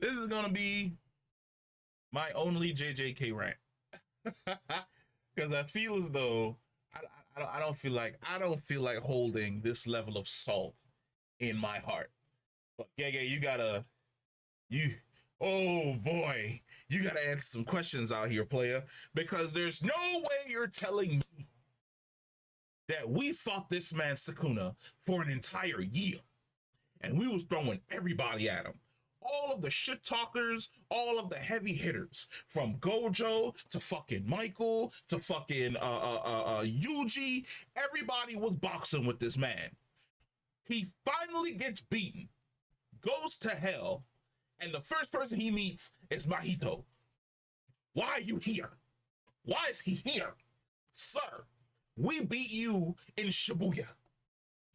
This is gonna be my only JJK rant because I feel as though I don't feel like holding this level of salt in my heart. But Gege, you oh boy, you gotta answer some questions out here, player, because there's no way you're telling me that we fought this man Sukuna for an entire year and we was throwing everybody at him. All of the shit talkers, all of the heavy hitters, from Gojo to fucking Michael to fucking Yuji, everybody was boxing with this man. He finally gets beaten, goes to hell, and the first person he meets is Mahito. Why are you here? Why is he here? Sir, we beat you in Shibuya.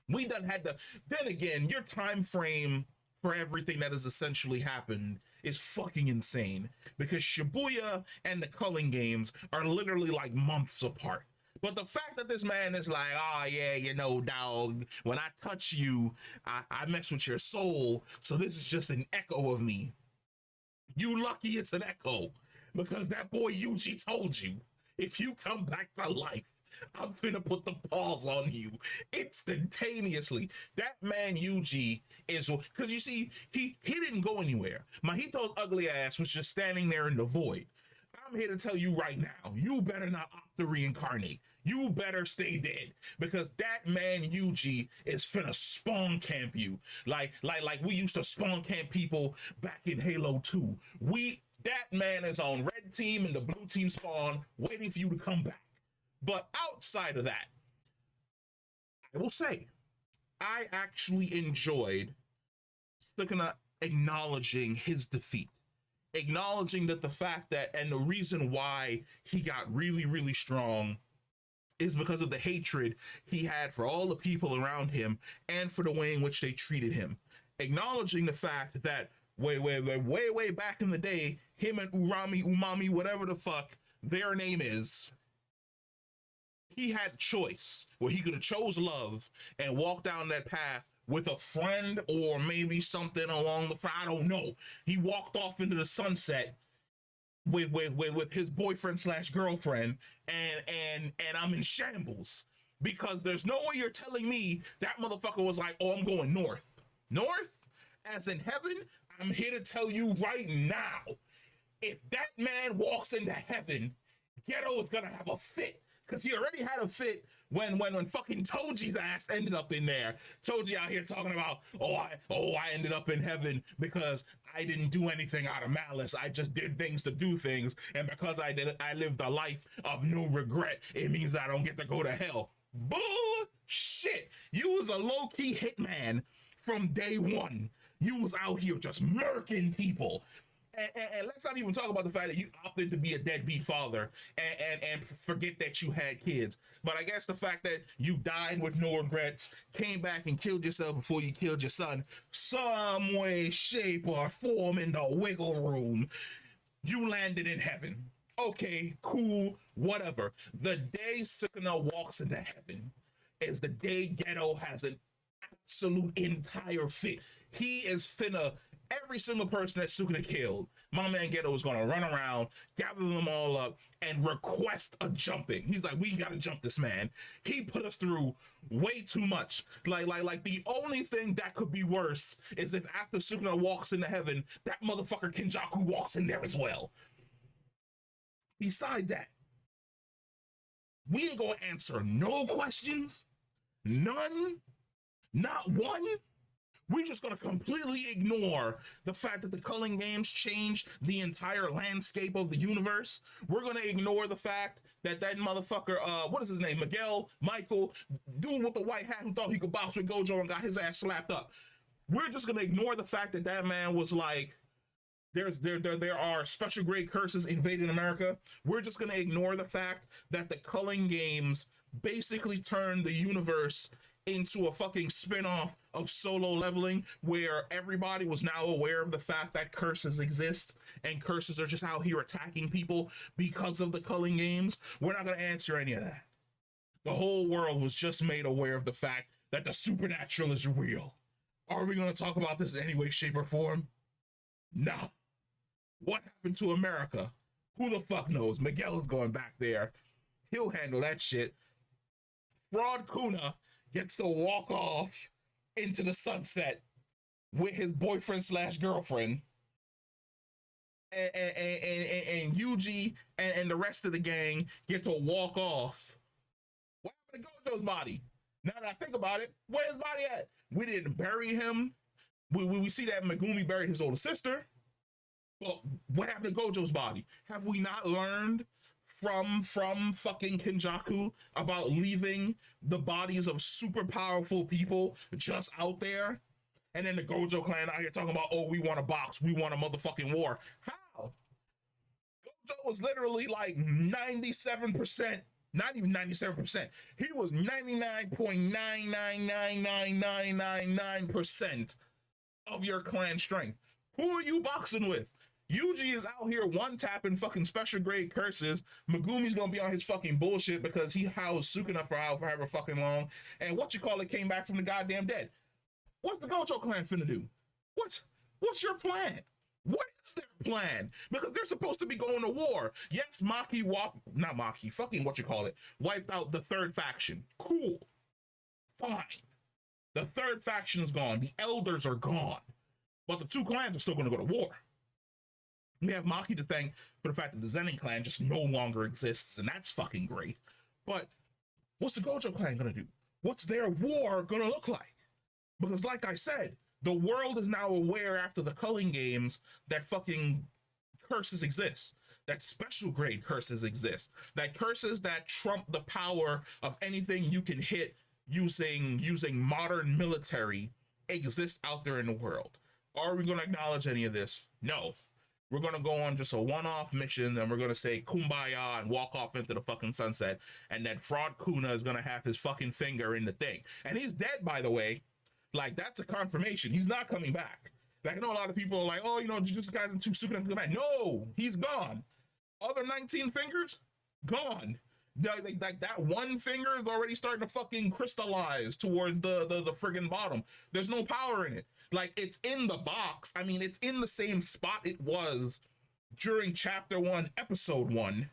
We done had to. Then again, your time frame for everything that has essentially happened is fucking insane, because Shibuya and the Culling Games are literally like months apart. But the fact that this man is like, oh yeah, you know, dog, when I touch you, I mess with your soul, so this is just an echo of me. You lucky it's an echo, because that boy Yuji told you, if you come back to life, I'm finna put the paws on you instantaneously. That man Yuji is, because you see, he didn't go anywhere. Mahito's ugly ass was just standing there in the void. I'm here to tell you right now, you better not opt to reincarnate. You better stay dead, because that man Yuji is finna spawn camp you like we used to spawn camp people back in Halo 2. That man is on red team and the blue team spawn waiting for you to come back. But outside of that, I will say, I actually enjoyed Sukuna acknowledging his defeat, acknowledging that the fact that, and the reason why he got really, really strong is because of the hatred he had for all the people around him and for the way in which they treated him. Acknowledging the fact that way back in the day, him and Umami, whatever the fuck their name is, he had a choice where he could have chose love and walked down that path with a friend or maybe something along the front. I don't know. He walked off into the sunset with his boyfriend / girlfriend, and I'm in shambles, because there's no way you're telling me that motherfucker was like, oh, I'm going north. North? As in heaven? I'm here to tell you right now, if that man walks into heaven, Ghetto is gonna have a fit. Because he already had a fit when fucking Toji's ass ended up in there. Toji out here talking about, I ended up in heaven because I didn't do anything out of malice. I just did things to do things. And because I lived a life of no regret, it means I don't get to go to hell. Bullshit. You was a low-key hitman from day one. You was out here just murking people. And let's not even talk about the fact that you opted to be a deadbeat father and forget that you had kids. But I guess the fact that you died with no regrets, came back and killed yourself before you killed your son, some way, shape, or form in the wiggle room, you landed in heaven. Okay, cool, whatever. The day Sukuna walks into heaven is the day Ghetto has an absolute entire fit. He is finna, every single person that Sukuna killed, my man Ghetto is gonna run around, gather them all up, and request a jumping. He's like, we gotta jump this man. He put us through way too much. Like the only thing that could be worse is if after Sukuna walks into heaven, that motherfucker Kenjaku walks in there as well. Beside that, we ain't gonna answer no questions, none, not one. We're just going to completely ignore the fact that the Culling Games changed the entire landscape of the universe. We're going to ignore the fact that motherfucker, what is his name? Michael, dude with the white hat who thought he could box with Gojo and got his ass slapped up. We're just going to ignore the fact that that man was like, there are special grade curses invading America. We're just going to ignore the fact that the Culling Games basically turned the universe into a fucking spin-off of Solo Leveling, where everybody was now aware of the fact that curses exist and curses are just out here attacking people because of the Culling Games. We're not going to answer any of that. The whole world was just made aware of the fact that the supernatural is real. Are we going to talk about this in any way, shape, or form? Nah. What happened to America? Who the fuck knows? Miguel is going back there. He'll handle that shit. Fraud Kuna gets to walk off into the sunset with his boyfriend slash girlfriend. And Yuji and the rest of the gang get to walk off. What happened to Gojo's body? Now that I think about it, where's his body at? We didn't bury him. We see that Megumi buried his older sister. Well, what happened to Gojo's body? Have we not learned from fucking Kenjaku about leaving the bodies of super powerful people just out there? And then the Gojo clan out here talking about, oh, we want a box, we want a motherfucking war. How? Gojo was literally like 97%, not even 97%. He was 99.9999999% of your clan strength. Who are you boxing with? Yuji is out here one-tapping fucking special grade curses. Megumi's gonna be on his fucking bullshit because he housed Sukuna for however fucking long. And what you call it came back from the goddamn dead. What's the Gojo clan finna do? What's your plan? What is their plan? Because they're supposed to be going to war. Yes, wiped out the third faction. Cool. Fine. The third faction is gone. The elders are gone. But the two clans are still going to go to war. We have Maki to thank for the fact that the Zenin clan just no longer exists, and that's fucking great. But what's the Gojo clan going to do? What's their war going to look like? Because like I said, the world is now aware after the culling games that fucking curses exist, that special grade curses exist, that curses that trump the power of anything you can hit using modern military exist out there in the world. Are we going to acknowledge any of this? No. We're going to go on just a one-off mission and we're going to say kumbaya and walk off into the fucking sunset, and that Fraud Kuna is going to have his fucking finger in the thing. And he's dead, by the way. Like, that's a confirmation. He's not coming back. Like, I know a lot of people are like, oh, you know, Jujutsu Kaisen 2 Sukuna come back. No, he's gone. Other 19 fingers, gone. Like that one finger is already starting to fucking crystallize towards the friggin' bottom. There's no power in it. Like, it's in the box. I mean, it's in the same spot it was during chapter 1, episode 1,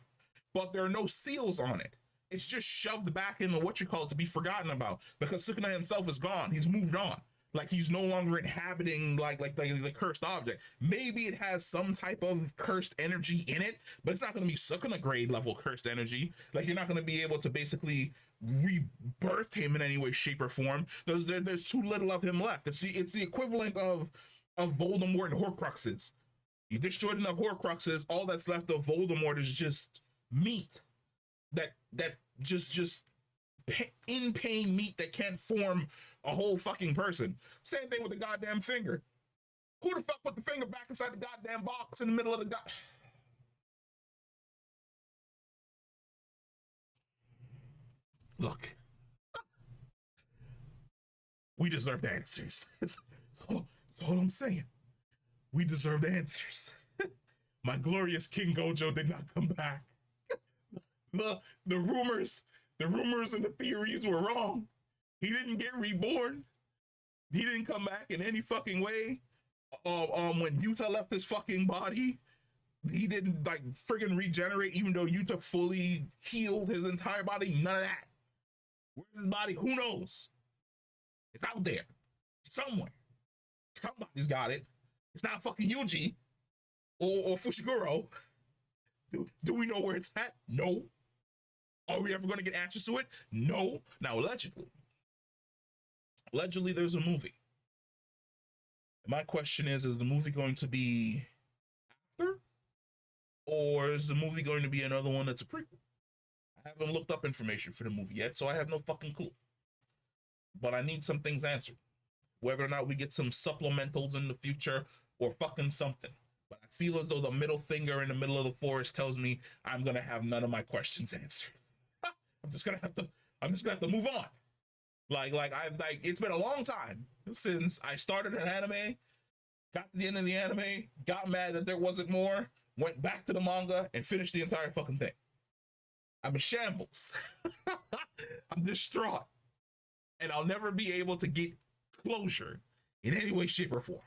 but there are no seals on it. It's just shoved back in the to be forgotten about, because Sukuna himself is gone. He's moved on. Like, he's no longer inhabiting like the cursed object. Maybe it has some type of cursed energy in it, but it's not going to be Sukuna grade level cursed energy. Like, you're not going to be able to basically rebirth him in any way, shape, or form. There's too little of him left. It's the equivalent of Voldemort and Horcruxes. You destroyed enough Horcruxes, all that's left of Voldemort is just meat. That just in pain meat that can't form a whole fucking person. Same thing with the goddamn finger. Who the fuck put the finger back inside the goddamn box in the middle of the Look, we deserved answers. That's all I'm saying. We deserved answers. My glorious King Gojo did not come back. The rumors and the theories were wrong. He didn't get reborn. He didn't come back in any fucking way. When Yuta left his fucking body, he didn't like friggin' regenerate, even though Yuta fully healed his entire body. None of that. Where's his body? Who knows? It's out there somewhere. Somebody's got it. It's not fucking Yuji or Fushiguro. Do we know where it's at? No. Are we ever going to get answers to it? No. Now, allegedly, there's a movie. My question is the movie going to be after? Or is the movie going to be another one that's a prequel? I haven't looked up information for the movie yet, so I have no fucking clue. But I need some things answered. Whether or not we get some supplementals in the future or fucking something. But I feel as though the middle finger in the middle of the forest tells me I'm going to have none of my questions answered. I'm just gonna have to move on. Like it's been a long time since I started an anime, got to the end of the anime, got mad that there wasn't more, went back to the manga, and finished the entire fucking thing. I'm in shambles. I'm distraught. And I'll never be able to get closure in any way, shape, or form.